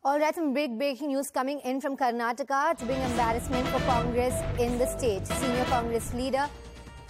All right, some big breaking news coming in from Karnataka to bring embarrassment for Congress in the state. Senior Congress leader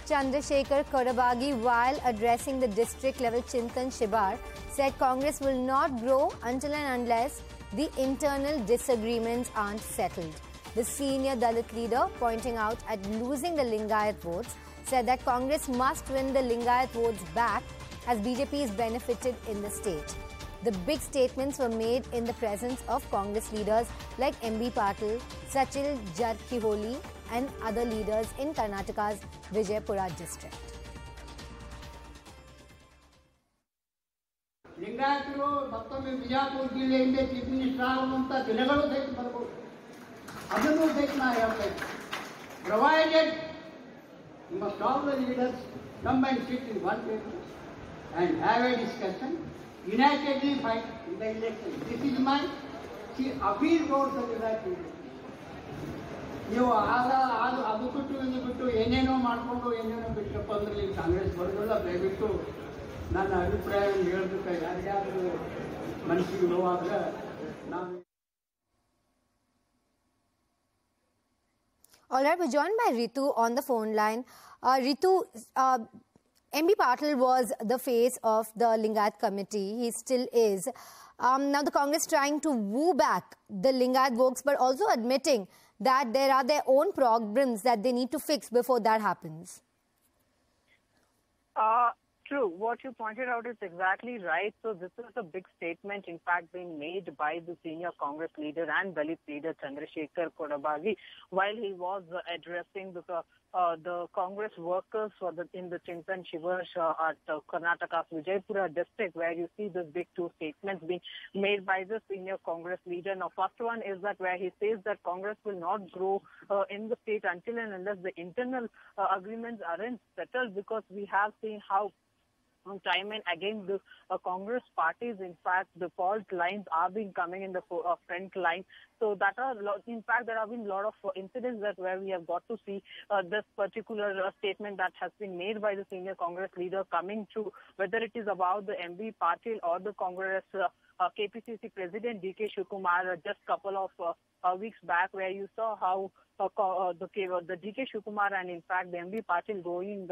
Chandrashekhar Kodabagi, while addressing the district-level Chintan Shibar, said Congress will not grow until and unless the internal disagreements aren't settled. The senior Dalit leader, pointing out at losing the Lingayat votes, said that Congress must win the Lingayat votes back as BJP is benefited in the state. The big statements were made in the presence of Congress leaders like MB Patil, Sachil Jarkiholi and other leaders in Karnataka's Vijaypura district. ಲಿಂಗಾಯತರು ಮತ್ತೊಮ್ಮೆ ಬಿಜಾಪುರ ಜಿಲ್ಲೆಯಿಂದ chief minister ಆಗುವಂತ ದಿನಗಳು ಸಹಿತ ಬರ್ಬೋದು. ಅದನ್ನು ಸಹಿತ ನಾ ಹೇಳ್ತಾ ಇದ್ದೀನಿ. Provided you must all the leaders come and sit in one table and have a discussion, unitedly fight in the election. This is my appeal towards the leadership. ನೀವು ಅದು ಬಿಟ್ಟು ಏನೇನೋ ಮಾಡಿಕೊಂಡು ಏನೇನೋ ಬಿಟ್ಟಪ್ಪ ಅಂದ್ರೆ ಇಲ್ಲಿ ಕಾಂಗ್ರೆಸ್ ಬರೋದಿಲ್ಲ. ದಯವಿಟ್ಟು ನನ್ನ ಅಭಿಪ್ರಾಯ ಹೇಳಬೇಕು. ಯಾರ್ಯಾರು ಮನಸ್ಸಿಗೆ ನೋವಾದ್ರೆ ನಾವು. All right, we're joined by Ritu on the phone line. Ritu, MB Patil was the face of the Lingayat committee. He still is. Now the Congress trying to woo back the Lingayat votes, but also admitting that there are their own problems that they need to fix before that happens. True. What you pointed out is exactly right. So this is a big statement, in fact, being made by the senior Congress leader and Dalit leader Chandrashekhar Kodabagi while he was addressing the Congress workers in the Chintan Shibar at Karnataka's Vijaypura district, where you see these big two statements being made by the senior Congress leader. Now, first one is that where he says that Congress will not grow in the state until and unless the internal agreements aren't settled, because we have seen how time and again the Congress parties, in fact, the fault lines are being coming in the front line. So that are, in fact, there have been a lot of incidents that where we have got to see this particular statement that has been made by the senior Congress leader coming through, whether it is about the MB Patil or the Congress KPCC President DK Shivakumar just couple of weeks back, where you saw how the DK Shivakumar and in fact the MB Patil going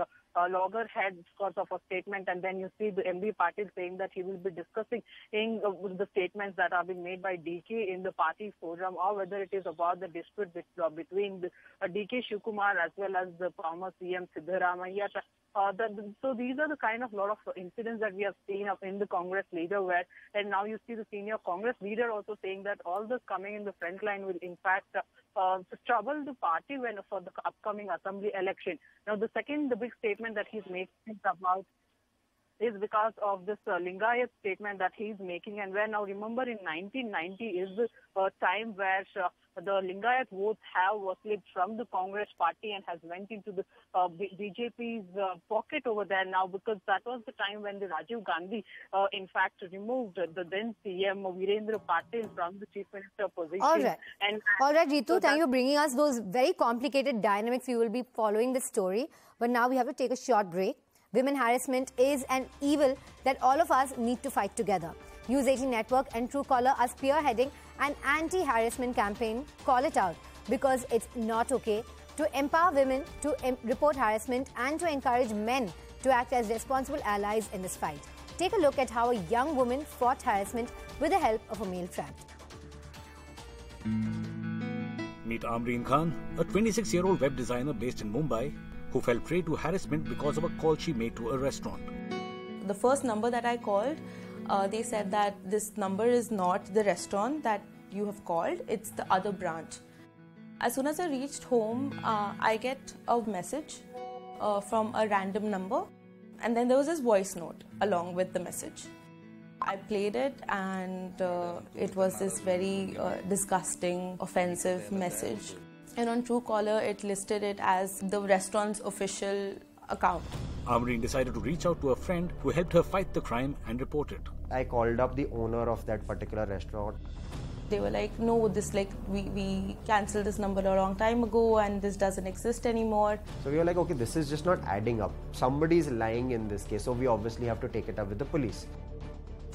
loggerheads because of a statement, and then you see the MB Patil saying that he will be discussing the statements that are being made by DK in the party forum, or whether it is about the dispute between the DK Shivakumar as well as the former CM Siddaramaiah. So these are the kind of lot of incidents that we have seen up in the Congress leader, and now you see the senior Congress leader also saying that all this coming in the front line will in fact trouble the party for the upcoming assembly election. Now the big statement that he's making about is because of this Lingayat statement that he's making, and where now remember in 1990 is the time where the Lingayat votes have slipped from the Congress party and has went into the BJP's pocket over there now, because that was the time when the Rajiv Gandhi in fact removed the then CM Virendra Patil from the chief minister position. All right, Ritu, thank you for bringing us those very complicated dynamics. We will be following this story, but now we have to take a short break. Women harassment is an evil that all of us need to fight together. News 18 Network and Truecaller are spearheading an anti-harassment campaign. Call it out, because it's not okay, to empower women to report harassment and to encourage men to act as responsible allies in this fight. Take a look at how a young woman fought harassment with the help of a male friend. Meet Amreen Khan, a 26-year-old web designer based in Mumbai, who fell prey to harassment because of a call she made to a restaurant. The first number that I called, they said that this number is not the restaurant that you have called, it's the other branch. As soon as I reached home, I get a message from a random number, and then there was this voice note along with the message. I played it, and it was this very disgusting, offensive message. And on Truecaller, it listed it as the restaurant's official account. Amreen decided to reach out to a friend who helped her fight the crime and report it. I called up the owner of that particular restaurant. They were like, no, we cancelled this number a long time ago and this doesn't exist anymore. So we were like, okay, this is just not adding up. Somebody is lying in this case, so we obviously have to take it up with the police.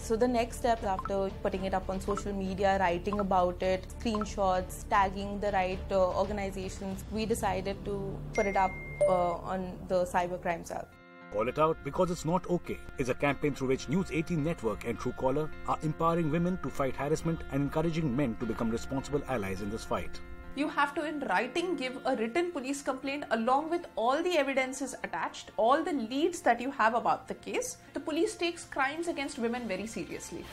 So the next step, after putting it up on social media, writing about it, screenshots, tagging the right organizations, we decided to put it up on the cybercrime cell. Call It Out Because It's Not Okay is a campaign through which News 18 Network and Truecaller are empowering women to fight harassment and encouraging men to become responsible allies in this fight. You have to, in writing, give a written police complaint along with all the evidences attached, all the leads that you have about the case. The police takes crimes against women very seriously.